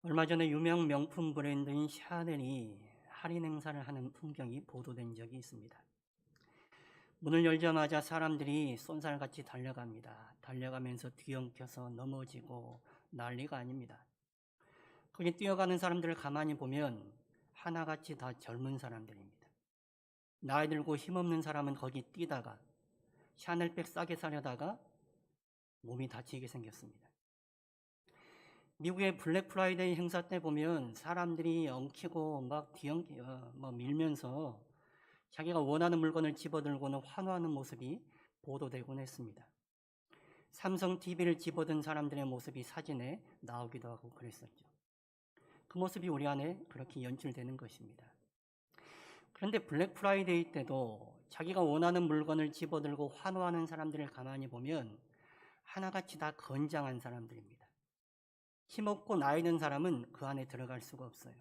얼마 전에 유명 명품 브랜드인 샤넬이 할인 행사를 하는 풍경이 보도된 적이 있습니다. 문을 열자마자 사람들이 쏜살같이 달려갑니다. 달려가면서 뒤엉켜서 넘어지고 난리가 아닙니다. 거기 뛰어가는 사람들을 가만히 보면 하나같이 다 젊은 사람들입니다. 나이 들고 힘없는 사람은 거기 뛰다가 샤넬백 싸게 사려다가 몸이 다치게 생겼습니다. 미국의 블랙 프라이데이 행사 때 보면 사람들이 엉키고 막 밀면서 자기가 원하는 물건을 집어들고는 환호하는 모습이 보도되곤 했습니다. 삼성 TV를 집어든 사람들의 모습이 사진에 나오기도 하고 그랬었죠. 그 모습이 우리 안에 그렇게 연출되는 것입니다. 그런데 블랙 프라이데이 때도 자기가 원하는 물건을 집어들고 환호하는 사람들을 가만히 보면 하나같이 다 건장한 사람들입니다. 힘없고 나이 든 사람은 그 안에 들어갈 수가 없어요.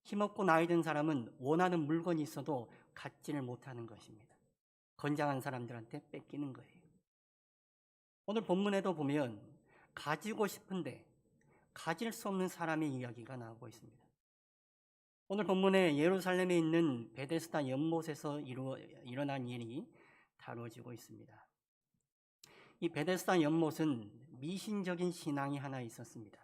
힘없고 나이 든 사람은 원하는 물건이 있어도 갖지를 못하는 것입니다. 건장한 사람들한테 뺏기는 거예요. 오늘 본문에도 보면 가지고 싶은데 가질 수 없는 사람의 이야기가 나오고 있습니다. 오늘 본문에 예루살렘에 있는 베데스다 연못에서 일어난 일이 다뤄지고 있습니다. 이 베데스다 연못은 미신적인 신앙이 하나 있었습니다.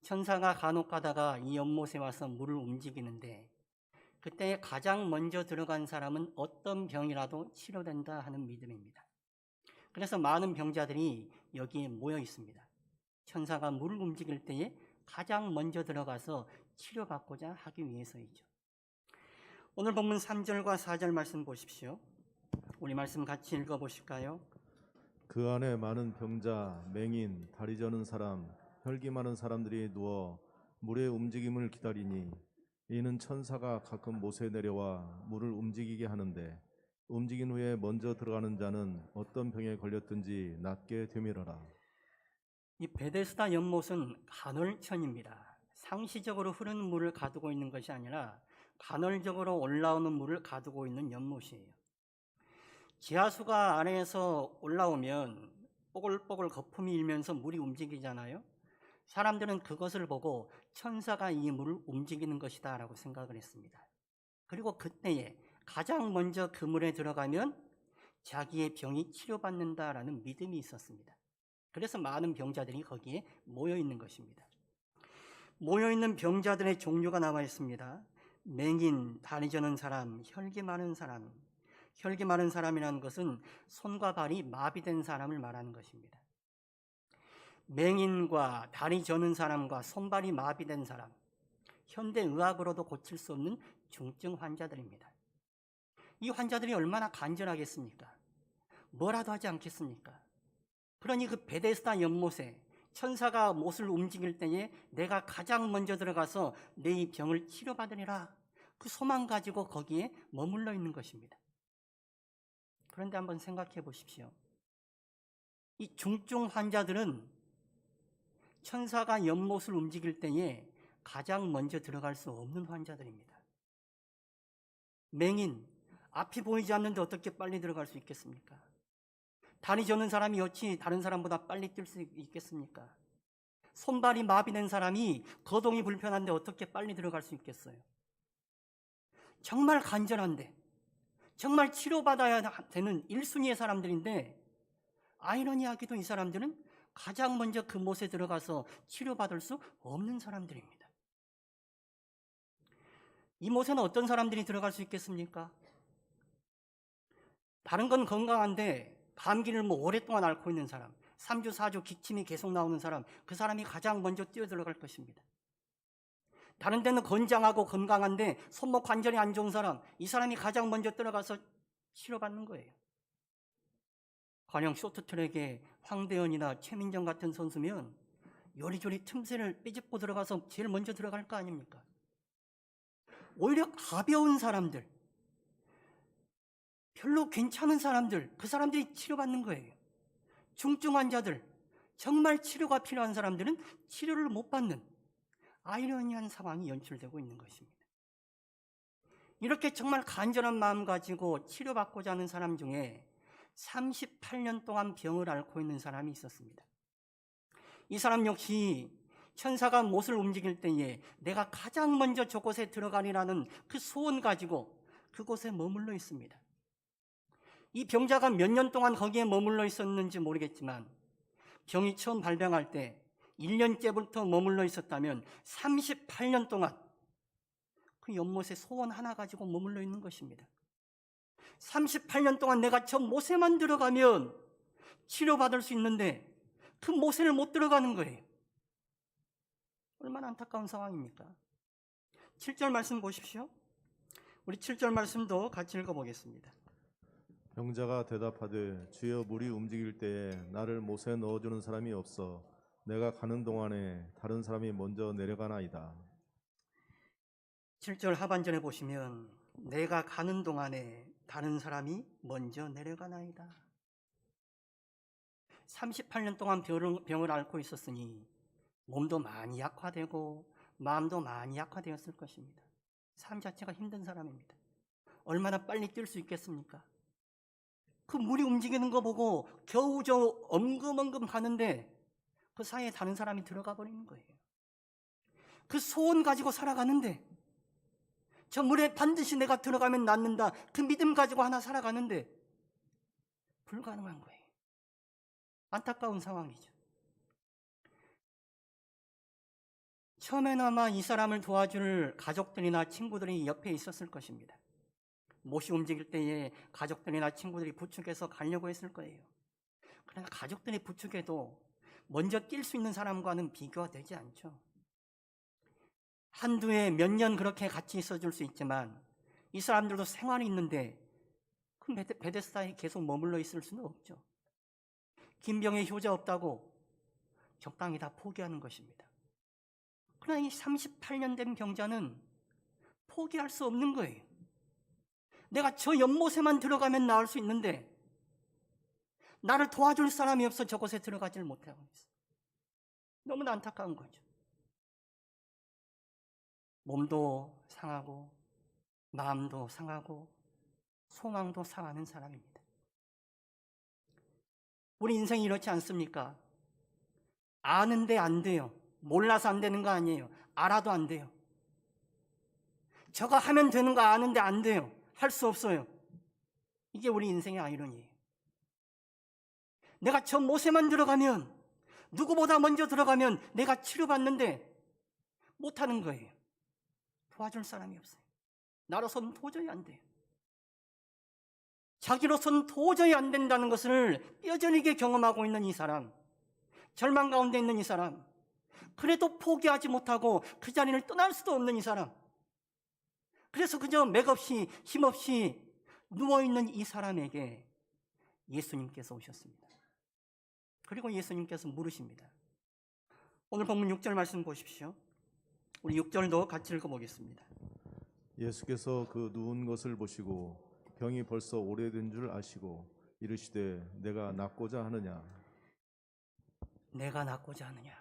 천사가 간혹 가다가 이 연못에 와서 물을 움직이는데 그때 가장 먼저 들어간 사람은 어떤 병이라도 치료된다 하는 믿음입니다. 그래서 많은 병자들이 여기에 모여 있습니다. 천사가 물을 움직일 때에 가장 먼저 들어가서 치료받고자 하기 위해서이죠. 오늘 본문 3절과 4절 말씀 보십시오. 우리 말씀 같이 읽어보실까요? 그 안에 많은 병자, 맹인, 다리 저는 사람, 혈기 많은 사람들이 누워 물의 움직임을 기다리니 이는 천사가 가끔 못에 내려와 물을 움직이게 하는데 움직인 후에 먼저 들어가는 자는 어떤 병에 걸렸든지 낫게 되밀어라. 이 베데스다 연못은 간헐천입니다. 상시적으로 흐르는 물을 가두고 있는 것이 아니라 간헐적으로 올라오는 물을 가두고 있는 연못이에요. 지하수가 아래에서 올라오면 뽀글뽀글 거품이 일면서 물이 움직이잖아요. 사람들은 그것을 보고 천사가 이 물을 움직이는 것이다 라고 생각을 했습니다. 그리고 그때에 가장 먼저 그 물에 들어가면 자기의 병이 치료받는다라는 믿음이 있었습니다. 그래서 많은 병자들이 거기에 모여 있는 것입니다. 모여 있는 병자들의 종류가 나와 있습니다. 맹인, 다리 저는 사람, 혈기 많은 사람. 혈기 많은 사람이라는 것은 손과 발이 마비된 사람을 말하는 것입니다. 맹인과 다리 저는 사람과 손발이 마비된 사람, 현대의학으로도 고칠 수 없는 중증 환자들입니다. 이 환자들이 얼마나 간절하겠습니까? 뭐라도 하지 않겠습니까? 그러니 그 베데스다 연못에 천사가 못을 움직일 때에 내가 가장 먼저 들어가서 내 이 병을 치료받으리라, 그 소망 가지고 거기에 머물러 있는 것입니다. 그런데 한번 생각해 보십시오. 이 중증 환자들은 천사가 연못을 움직일 때에 가장 먼저 들어갈 수 없는 환자들입니다. 맹인, 앞이 보이지 않는데 어떻게 빨리 들어갈 수 있겠습니까? 다리 저는 사람이 어찌 다른 사람보다 빨리 뛸 수 있겠습니까? 손발이 마비된 사람이 거동이 불편한데 어떻게 빨리 들어갈 수 있겠어요? 정말 간절한데, 정말 치료받아야 되는 1순위의 사람들인데, 아이러니하게도 이 사람들은 가장 먼저 그 못에 들어가서 치료받을 수 없는 사람들입니다. 이 못에는 어떤 사람들이 들어갈 수 있겠습니까? 다른 건 건강한데 감기를 오랫동안 앓고 있는 사람, 3주, 4주 기침이 계속 나오는 사람, 그 사람이 가장 먼저 뛰어 들어갈 것입니다. 다른 데는 건장하고 건강한데 손목 관절이 안 좋은 사람, 이 사람이 가장 먼저 들어가서 치료받는 거예요. 가령 쇼트트랙에 황대현이나 최민정 같은 선수면 요리조리 틈새를 삐집고 들어가서 제일 먼저 들어갈 거 아닙니까? 오히려 가벼운 사람들, 별로 괜찮은 사람들, 그 사람들이 치료받는 거예요. 중증 환자들, 정말 치료가 필요한 사람들은 치료를 못 받는 아이러니한 상황이 연출되고 있는 것입니다. 이렇게 정말 간절한 마음 가지고 치료받고자 하는 사람 중에 38년 동안 병을 앓고 있는 사람이 있었습니다. 이 사람 역시 천사가 못을 움직일 때에 내가 가장 먼저 저곳에 들어가리라는 그 소원 가지고 그곳에 머물러 있습니다. 이 병자가 몇 년 동안 거기에 머물러 있었는지 모르겠지만 병이 처음 발병할 때 1년째부터 머물러 있었다면 38년 동안 그 연못에 소원 하나 가지고 머물러 있는 것입니다. 38년 동안 내가 저 못에만 들어가면 치료받을 수 있는데 그 못에를 못 들어가는 거예요. 얼마나 안타까운 상황입니까? 7절 말씀 보십시오. 우리 7절 말씀도 같이 읽어보겠습니다. 병자가 대답하되 주여 물이 움직일 때에 나를 못에 넣어주는 사람이 없어 내가 가는 동안에 다른 사람이 먼저 내려가나이다. 7절 하반절에 보시면 내가 가는 동안에 다른 사람이 먼저 내려가나이다. 38년 동안 병을 앓고 있었으니 몸도 많이 약화되고 마음도 많이 약화되었을 것입니다. 삶 자체가 힘든 사람입니다. 얼마나 빨리 뛸 수 있겠습니까? 그 물이 움직이는 거 보고 겨우 저 엉금엉금 가는데 그 사이에 다른 사람이 들어가 버리는 거예요. 그 소원 가지고 살아가는데 저 물에 반드시 내가 들어가면 낫는다. 그 믿음 가지고 하나 살아가는데 불가능한 거예요. 안타까운 상황이죠. 처음에나마 이 사람을 도와줄 가족들이나 친구들이 옆에 있었을 것입니다. 못이 움직일 때에 가족들이나 친구들이 부축해서 가려고 했을 거예요. 그러나 가족들이 부축해도 먼저 뛸 수 있는 사람과는 비교가 되지 않죠. 한두 해 몇 년 그렇게 같이 있어줄 수 있지만 이 사람들도 생활이 있는데 그 베데스다에 계속 머물러 있을 수는 없죠. 김병에 효자 없다고 적당히 다 포기하는 것입니다. 그러나 이 38년 된 병자는 포기할 수 없는 거예요. 내가 저 연못에만 들어가면 나을 수 있는데 나를 도와줄 사람이 없어 저곳에 들어가지를 못하고 있어요. 너무나 안타까운 거죠. 몸도 상하고 마음도 상하고 소망도 상하는 사람입니다. 우리 인생이 이렇지 않습니까? 아는데 안 돼요. 몰라서 안 되는 거 아니에요. 알아도 안 돼요. 저거 하면 되는 거 아는데 안 돼요. 할 수 없어요. 이게 우리 인생의 아이러니예요. 내가 저 못에만 들어가면 누구보다 먼저 들어가면 내가 치료받는데 못하는 거예요. 도와줄 사람이 없어요. 나로서는 도저히 안 돼요. 자기로서는 도저히 안 된다는 것을 뼈저리게 경험하고 있는 이 사람, 절망 가운데 있는 이 사람, 그래도 포기하지 못하고 그 자리를 떠날 수도 없는 이 사람, 그래서 그저 맥없이 힘없이 누워있는 이 사람에게 예수님께서 오셨습니다. 그리고 예수님께서 물으십니다. 오늘 본문 6절 말씀 보십시오. 우리 6절도 같이 읽어보겠습니다. 예수께서 그 누운 것을 보시고 병이 벌써 오래된 줄 아시고 이르시되 내가 낫고자 하느냐. 내가 낫고자 하느냐.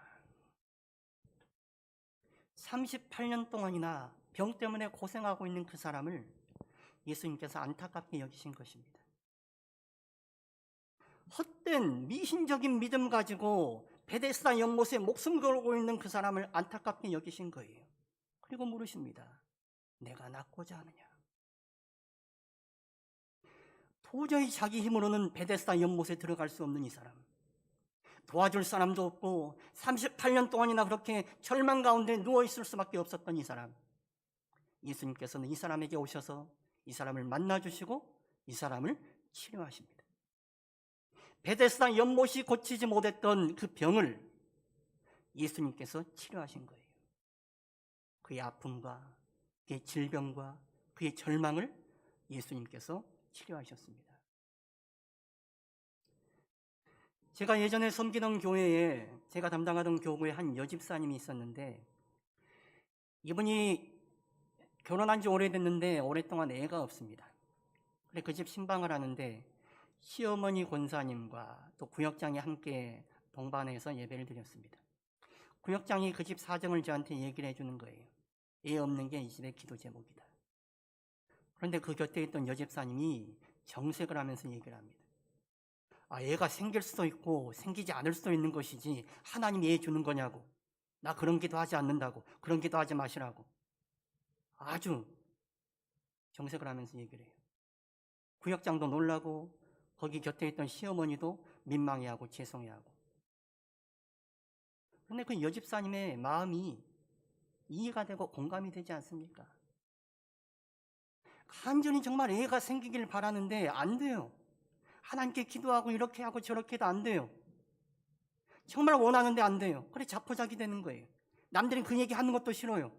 38년 동안이나 병 때문에 고생하고 있는 그 사람을 예수님께서 안타깝게 여기신 것입니다. 헛된 미신적인 믿음 가지고 베데스다 연못에 목숨 걸고 있는 그 사람을 안타깝게 여기신 거예요. 그리고 물으십니다. 내가 낫고자 하느냐. 도저히 자기 힘으로는 베데스다 연못에 들어갈 수 없는 이 사람, 도와줄 사람도 없고 38년 동안이나 그렇게 절망 가운데 누워있을 수밖에 없었던 이 사람, 예수님께서는 이 사람에게 오셔서 이 사람을 만나주시고 이 사람을 치료하십니다. 베데스다 연못이 고치지 못했던 그 병을 예수님께서 치료하신 거예요. 그의 아픔과 그의 질병과 그의 절망을 예수님께서 치료하셨습니다. 제가 예전에 섬기던 교회에 제가 담당하던 교구에 한 여집사님이 있었는데 이분이 결혼한 지 오래됐는데 오랫동안 애가 없습니다. 그래 그 집 신방을 하는데 시어머니 권사님과 또 구역장이 함께 동반해서 예배를 드렸습니다. 구역장이 그 집 사정을 저한테 얘기를 해주는 거예요. 애 없는 게 이 집의 기도 제목이다. 그런데 그 곁에 있던 여집사님이 정색을 하면서 얘기를 합니다. 애가 생길 수도 있고 생기지 않을 수도 있는 것이지 하나님이 애 주는 거냐고. 나 그런 기도 하지 않는다고, 그런 기도 하지 마시라고 아주 정색을 하면서 얘기를 해요. 구역장도 놀라고 거기 곁에 있던 시어머니도 민망해하고 죄송해하고. 그런데 그 여집사님의 마음이 이해가 되고 공감이 되지 않습니까? 간절히 정말 애가 생기길 바라는데 안 돼요. 하나님께 기도하고 이렇게 하고 저렇게 해도 안 돼요. 정말 원하는데 안 돼요. 그래 자포자기 되는 거예요. 남들이 그 얘기 하는 것도 싫어요.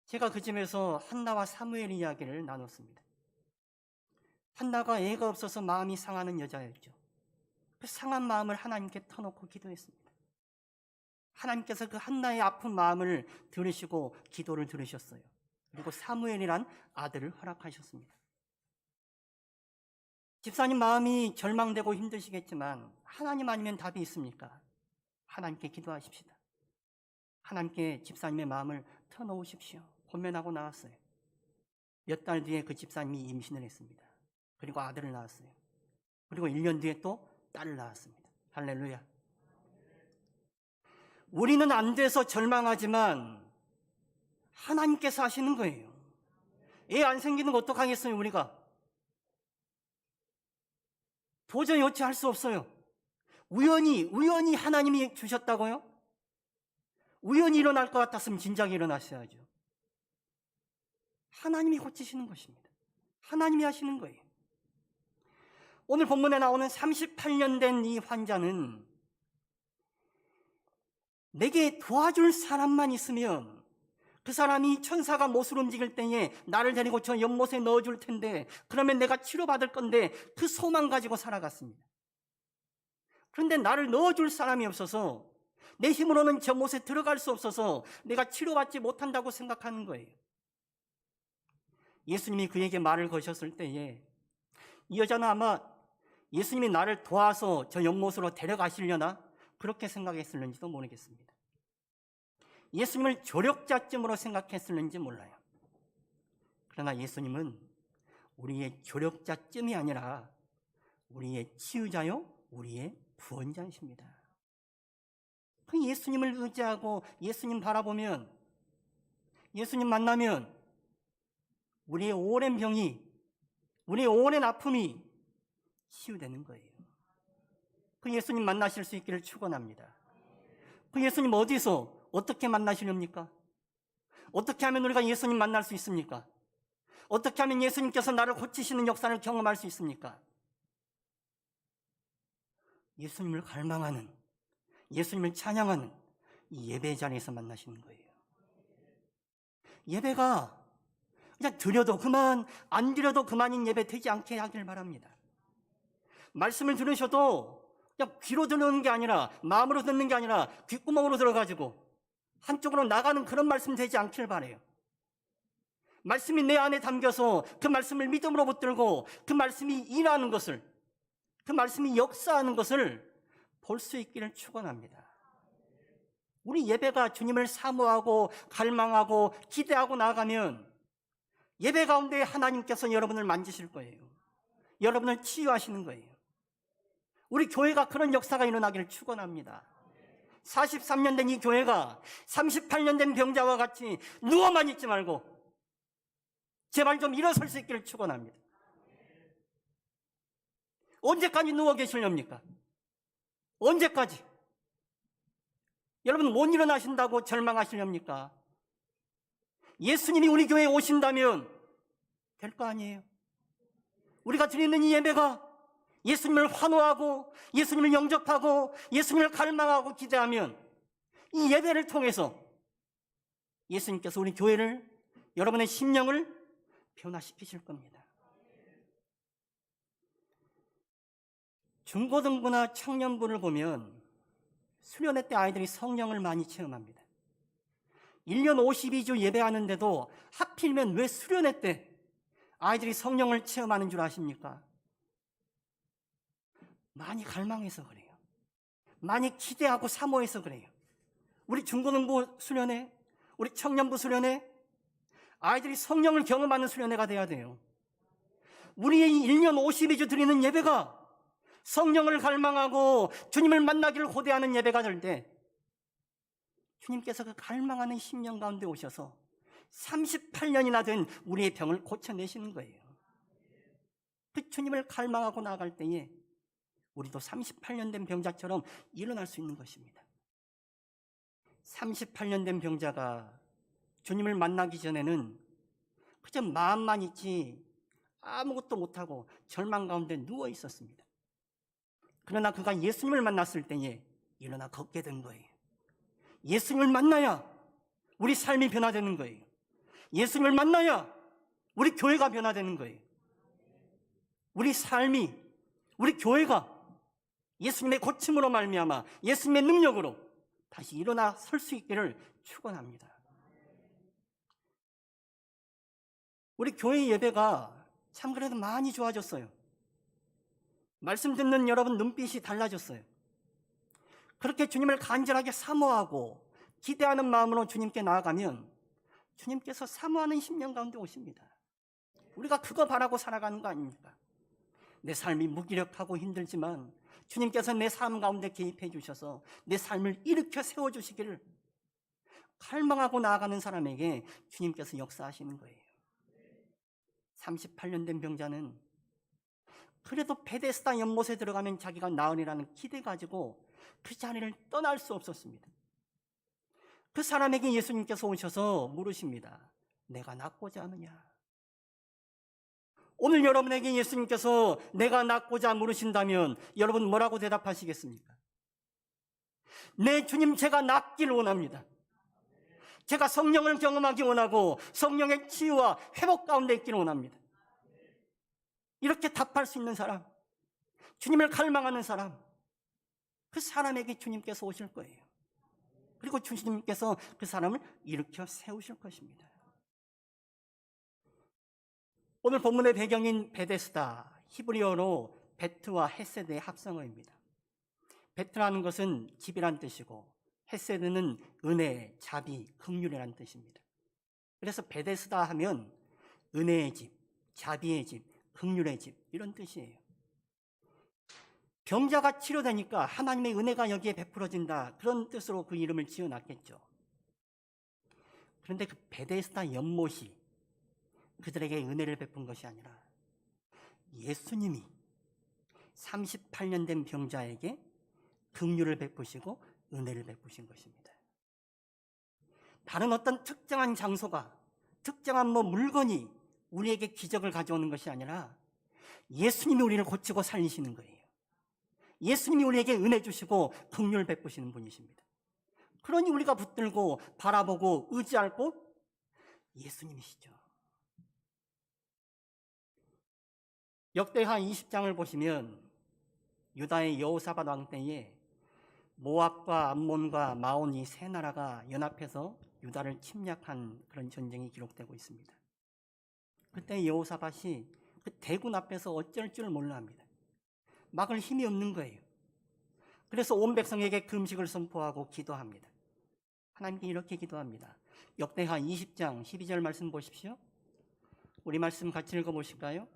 제가 그 집에서 한나와 사무엘 이야기를 나눴습니다. 한나가 애가 없어서 마음이 상하는 여자였죠. 그 상한 마음을 하나님께 터놓고 기도했습니다. 하나님께서 그 한나의 아픈 마음을 들으시고 기도를 들으셨어요. 그리고 사무엘이란 아들을 허락하셨습니다. 집사님 마음이 절망되고 힘드시겠지만 하나님 아니면 답이 있습니까? 하나님께 기도하십시다. 하나님께 집사님의 마음을 터놓으십시오. 권면하고 나왔어요. 몇 달 뒤에 그 집사님이 임신을 했습니다. 그리고 아들을 낳았어요. 그리고 1년 뒤에 또 딸을 낳았습니다. 할렐루야. 우리는 안 돼서 절망하지만 하나님께서 하시는 거예요. 애 안 생기는 거 어떡하겠어요, 우리가? 도저히 어찌할 수 없어요. 우연히 하나님이 주셨다고요? 우연히 일어날 것 같았으면 진작에 일어났어야죠. 하나님이 고치시는 것입니다. 하나님이 하시는 거예요. 오늘 본문에 나오는 38년 된 이 환자는 내게 도와줄 사람만 있으면 그 사람이 천사가 못을 움직일 때에 나를 데리고 저 연못에 넣어줄 텐데 그러면 내가 치료받을 건데 그 소망 가지고 살아갔습니다. 그런데 나를 넣어줄 사람이 없어서 내 힘으로는 저 못에 들어갈 수 없어서 내가 치료받지 못한다고 생각하는 거예요. 예수님이 그에게 말을 거셨을 때에 이 여자는 아마 예수님이 나를 도와서 저 연못으로 데려가시려나 그렇게 생각했을는지도 모르겠습니다. 예수님을 조력자쯤으로 생각했을는지 몰라요. 그러나 예수님은 우리의 조력자쯤이 아니라 우리의 치유자요, 우리의 구원자이십니다. 그 예수님을 의지하고 예수님 바라보면, 예수님 만나면 우리의 오랜 병이, 우리의 오랜 아픔이 치유되는 거예요. 그 예수님 만나실 수 있기를 축원합니다. 그 예수님 어디서 어떻게 만나시렵니까? 어떻게 하면 우리가 예수님 만날 수 있습니까? 어떻게 하면 예수님께서 나를 고치시는 역사를 경험할 수 있습니까? 예수님을 갈망하는, 예수님을 찬양하는 이 예배 자리에서 만나시는 거예요. 예배가 그냥 드려도 그만, 안 드려도 그만인 예배 되지 않게 하길 바랍니다. 말씀을 들으셔도 그냥 귀로 들으는 게 아니라, 마음으로 듣는 게 아니라 귓구멍으로 들어가지고 한쪽으로 나가는 그런 말씀 되지 않길 바라요. 말씀이 내 안에 담겨서 그 말씀을 믿음으로 붙들고 그 말씀이 일하는 것을, 그 말씀이 역사하는 것을 볼 수 있기를 축원합니다. 우리 예배가 주님을 사모하고 갈망하고 기대하고 나아가면 예배 가운데 하나님께서 여러분을 만지실 거예요. 여러분을 치유하시는 거예요. 우리 교회가 그런 역사가 일어나기를 축원합니다. 43년 된 이 교회가 38년 된 병자와 같이 누워만 있지 말고 제발 좀 일어설 수 있기를 축원합니다. 언제까지 누워 계시렵니까? 언제까지? 여러분 못 일어나신다고 절망하시렵니까? 예수님이 우리 교회에 오신다면 될 거 아니에요. 우리가 드리는 이 예배가 예수님을 환호하고 예수님을 영접하고 예수님을 갈망하고 기대하면 이 예배를 통해서 예수님께서 우리 교회를, 여러분의 심령을 변화시키실 겁니다. 중고등부나 청년부를 보면 수련회 때 아이들이 성령을 많이 체험합니다. 1년 52주 예배하는데도 하필이면 왜 수련회 때 아이들이 성령을 체험하는 줄 아십니까? 많이 갈망해서 그래요. 많이 기대하고 사모해서 그래요. 우리 중고등부 수련회, 우리 청년부 수련회, 아이들이 성령을 경험하는 수련회가 돼야 돼요. 우리의 1년 52주 드리는 예배가 성령을 갈망하고 주님을 만나기를 고대하는 예배가 될 때 주님께서 그 갈망하는 심령 가운데 오셔서 38년이나 된 우리의 병을 고쳐내시는 거예요. 그 주님을 갈망하고 나아갈 때에 우리도 38년 된 병자처럼 일어날 수 있는 것입니다. 38년 된 병자가 주님을 만나기 전에는 그저 마음만 있지 아무것도 못하고 절망 가운데 누워 있었습니다. 그러나 그가 예수님을 만났을 때에 일어나 걷게 된 거예요. 예수님을 만나야 우리 삶이 변화되는 거예요. 예수님을 만나야 우리 교회가 변화되는 거예요. 우리 삶이, 우리 교회가 예수님의 고침으로 말미암아 예수님의 능력으로 다시 일어나 설 수 있기를 축원합니다. 우리 교회 예배가 참 그래도 많이 좋아졌어요. 말씀 듣는 여러분 눈빛이 달라졌어요. 그렇게 주님을 간절하게 사모하고 기대하는 마음으로 주님께 나아가면 주님께서 사모하는 심령 가운데 오십니다. 우리가 그거 바라고 살아가는 거 아닙니까? 내 삶이 무기력하고 힘들지만 주님께서 내 삶 가운데 개입해 주셔서 내 삶을 일으켜 세워주시기를 갈망하고 나아가는 사람에게 주님께서 역사하시는 거예요. 38년 된 병자는 그래도 베데스다 연못에 들어가면 자기가 나으리라는 기대 가지고 그 자리를 떠날 수 없었습니다. 그 사람에게 예수님께서 오셔서 물으십니다. 내가 낫고자 하느냐? 오늘 여러분에게 예수님께서 내가 낫고자 물으신다면 여러분 뭐라고 대답하시겠습니까? 네, 주님, 제가 낫길 원합니다. 제가 성령을 경험하기 원하고 성령의 치유와 회복 가운데 있기를 원합니다. 이렇게 답할 수 있는 사람, 주님을 갈망하는 사람, 그 사람에게 주님께서 오실 거예요. 그리고 주님께서 그 사람을 일으켜 세우실 것입니다. 오늘 본문의 배경인 베데스다, 히브리어로 베트와 헤세드의 합성어입니다. 베트라는 것은 집이란 뜻이고 헤세드는 은혜, 자비, 긍휼이라는 뜻입니다. 그래서 베데스다 하면 은혜의 집, 자비의 집, 긍휼의 집 이런 뜻이에요. 병자가 치료되니까 하나님의 은혜가 여기에 베풀어진다, 그런 뜻으로 그 이름을 지어놨겠죠. 그런데 그 베데스다 연못이 그들에게 은혜를 베푼 것이 아니라 예수님이 38년 된 병자에게 긍휼을 베푸시고 은혜를 베푸신 것입니다. 다른 어떤 특정한 장소가, 특정한 물건이 우리에게 기적을 가져오는 것이 아니라 예수님이 우리를 고치고 살리시는 거예요. 예수님이 우리에게 은혜 주시고 긍휼 베푸시는 분이십니다. 그러니 우리가 붙들고 바라보고 의지할 곳 예수님이시죠. 역대하 20장을 보시면 유다의 여호사밧 왕 때에 모압과 암몬과 마온 이 세 나라가 연합해서 유다를 침략한 그런 전쟁이 기록되고 있습니다. 그때 여호사밧이 그 대군 앞에서 어쩔 줄 몰라 합니다. 막을 힘이 없는 거예요. 그래서 온 백성에게 금식을 선포하고 기도합니다. 하나님께 이렇게 기도합니다. 역대하 20장 12절 말씀 보십시오. 우리 말씀 같이 읽어보실까요?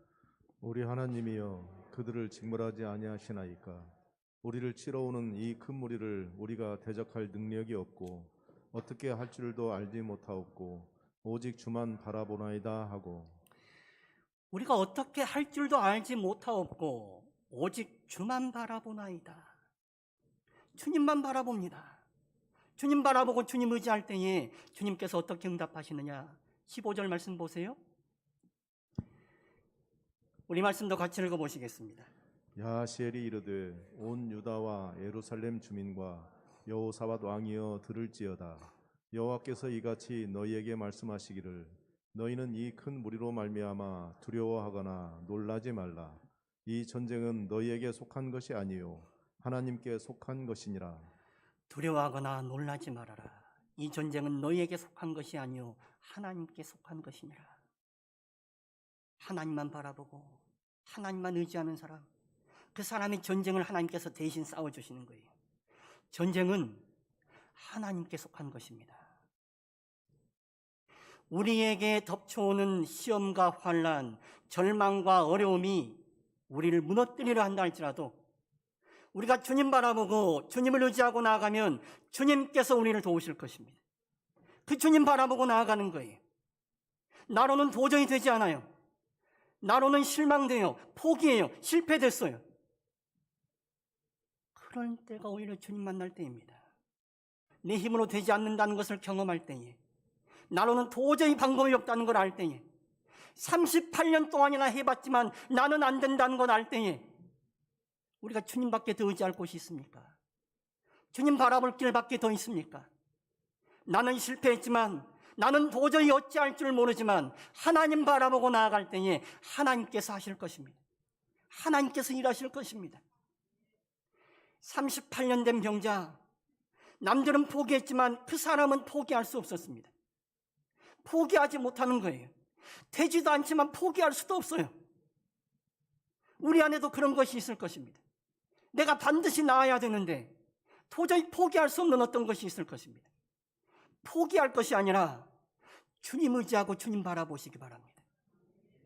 우리 하나님이여 그들을 징벌하지 아니하시나이까. 우리를 치러오는 이 큰 무리를 우리가 대적할 능력이 없고 어떻게 할 줄도 알지 못하옵고 오직 주만 바라보나이다 하고. 우리가 어떻게 할 줄도 알지 못하옵고 오직 주만 바라보나이다. 주님만 바라봅니다. 주님 바라보고 주님 의지할 때에 주님께서 어떻게 응답하시느냐. 15절 말씀 보세요. 우리 말씀도 같이 읽어보시겠습니다. 야하시엘이 이르되 온 유다와 예루살렘 주민과 여호사밧 왕이여 들을지어다. 여호와께서 이같이 너희에게 말씀하시기를 너희는 이 큰 무리로 말미암아 두려워하거나 놀라지 말라. 이 전쟁은 너희에게 속한 것이 아니요 하나님께 속한 것이니라. 두려워하거나 놀라지 말아라. 이 전쟁은 너희에게 속한 것이 아니요 하나님께 속한 것이니라. 하나님만 바라보고 하나님만 의지하는 사람, 그 사람의 전쟁을 하나님께서 대신 싸워주시는 거예요. 전쟁은 하나님께 속한 것입니다. 우리에게 덮쳐오는 시험과 환난, 절망과 어려움이 우리를 무너뜨리려 한다 할지라도 우리가 주님 바라보고 주님을 의지하고 나아가면 주님께서 우리를 도우실 것입니다. 그 주님 바라보고 나아가는 거예요. 나로는 도저히 되지 않아요. 나로는 실망돼요. 포기해요. 실패됐어요. 그럴 때가 오히려 주님 만날 때입니다. 내 힘으로 되지 않는다는 것을 경험할 때에, 나로는 도저히 방법이 없다는 걸 알 때에, 38년 동안이나 해봤지만 나는 안 된다는 걸 알 때에 우리가 주님밖에 더 의지할 곳이 있습니까? 주님 바라볼 길밖에 더 있습니까? 나는 실패했지만, 나는 도저히 어찌할 줄 모르지만 하나님 바라보고 나아갈 때에 하나님께서 하실 것입니다. 하나님께서 일하실 것입니다. 38년 된 병자, 남들은 포기했지만 그 사람은 포기할 수 없었습니다. 포기하지 못하는 거예요. 되지도 않지만 포기할 수도 없어요. 우리 안에도 그런 것이 있을 것입니다. 내가 반드시 나아야 되는데 도저히 포기할 수 없는 어떤 것이 있을 것입니다. 포기할 것이 아니라 주님 의지하고 주님 바라보시기 바랍니다.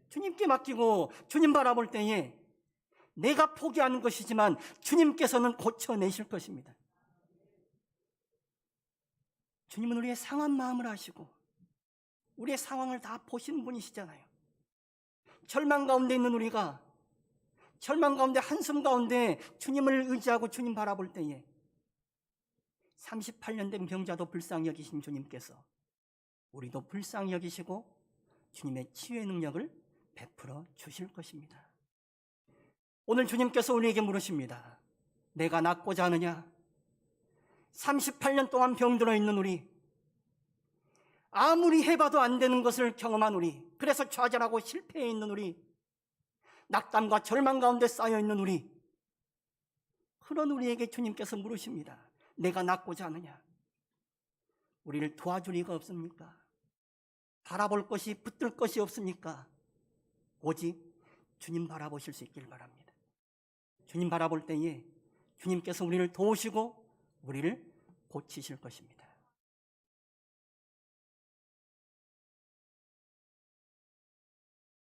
주님께 맡기고 주님 바라볼 때에 내가 포기하는 것이지만 주님께서는 고쳐내실 것입니다. 주님은 우리의 상한 마음을 아시고 우리의 상황을 다 보시는 분이시잖아요. 절망 가운데 있는 우리가, 절망 가운데, 한숨 가운데 주님을 의지하고 주님 바라볼 때에 38년 된 병자도 불쌍히 여기신 주님께서 우리도 불쌍히 여기시고 주님의 치유의 능력을 베풀어 주실 것입니다. 오늘 주님께서 우리에게 물으십니다. 내가 낫고자 하느냐? 38년 동안 병들어 있는 우리, 아무리 해봐도 안 되는 것을 경험한 우리, 그래서 좌절하고 실패해 있는 우리, 낙담과 절망 가운데 쌓여 있는 우리, 그런 우리에게 주님께서 물으십니다. 내가 낫고자 하느냐? 우리를 도와줄 이가 없습니까? 바라볼 것이, 붙들 것이 없습니까? 오직 주님 바라보실 수 있길 바랍니다. 주님 바라볼 때에 주님께서 우리를 도우시고 우리를 고치실 것입니다.